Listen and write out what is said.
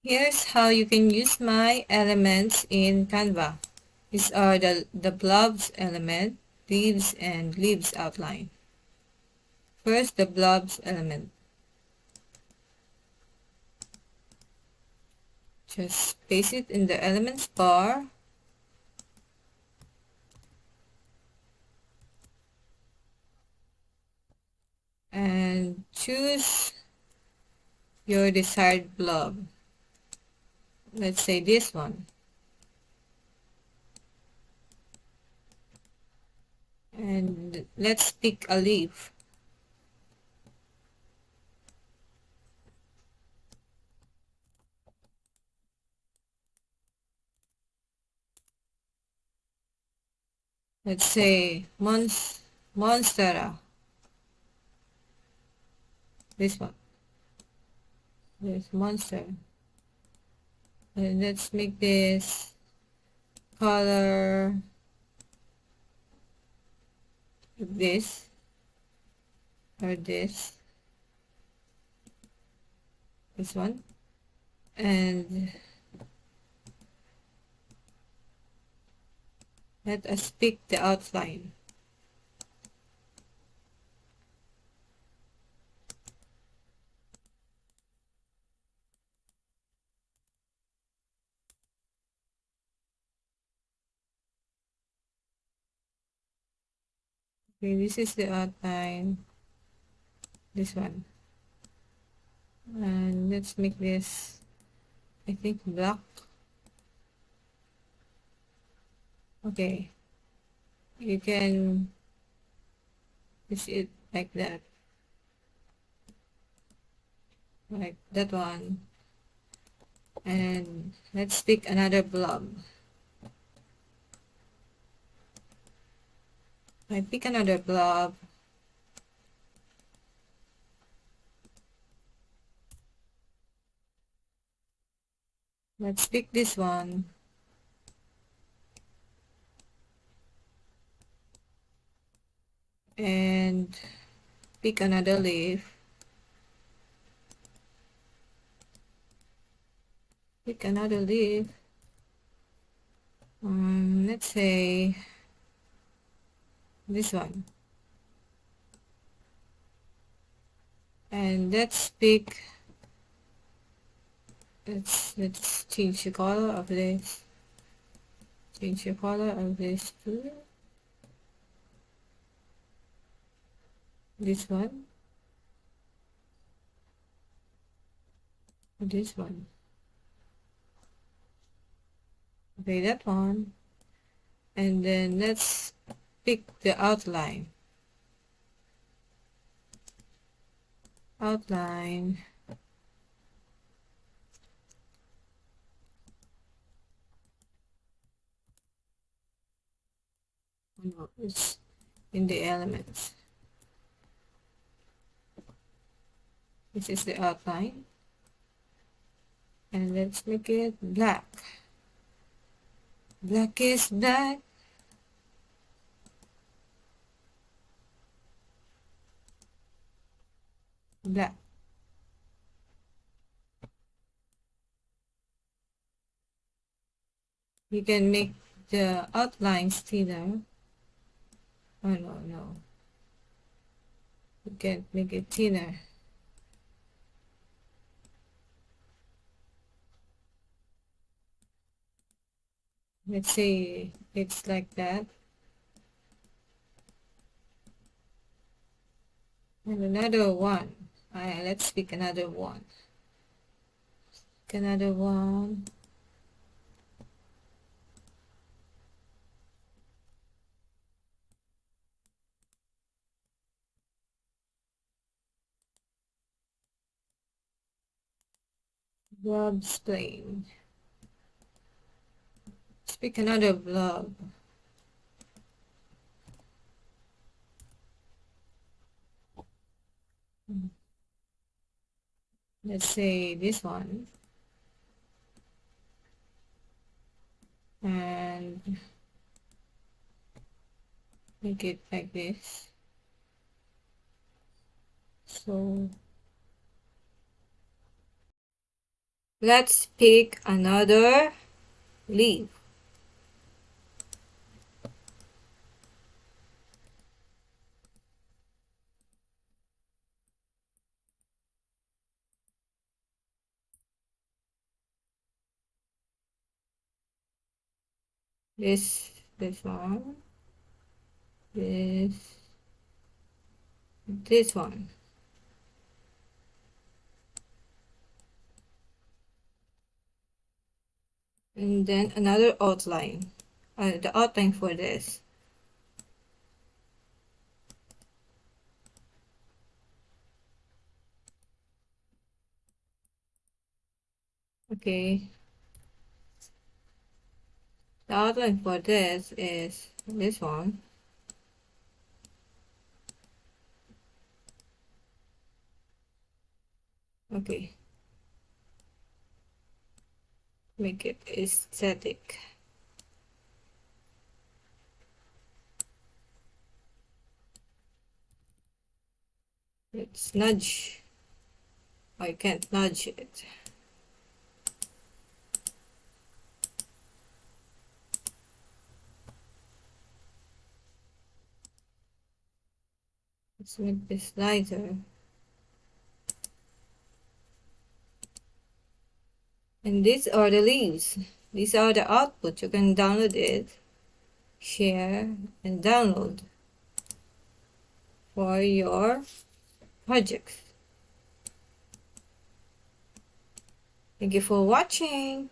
Here's how you can use my elements in Canva. These are the blobs element, leaves and leaves outline. First, the blobs element. Just paste it in the elements bar. And choose your desired blob. Let's say this one. And let's pick a leaf. Let's say Monstera. This one. This monster. And let's make this color this or this one, and let us pick the outline. Okay, this is the outline, this one, and let's make this, I think, black. Okay, you can push it like that one, and let's pick another blob. I pick another blob. Let's pick this one. And pick another leaf. Pick another leaf. Let's say this one. And let's pick, let's change the color of this. Change the color of this to this one. This one. Okay, that one. And then let's pick the outline. Outline. No, it's in the elements. This is the outline. And let's make it black. Black is black. Black. You can make the outlines thinner. Oh no. You can make it thinner. Let's say it's like that. And another one. Let's pick another one. Pick another one. Blobs plain. Let's pick another blob. Let's say this one. And make it like this. So Let's pick another leaf. This one, this one. And then another outline. The outline for this. Okay. The outline for this is this one. Okay. Make it aesthetic. Let's nudge. I can't nudge it. Let's make this lighter. And these are the leaves. These are the output. You can download it, share, and download for your projects. Thank you for watching.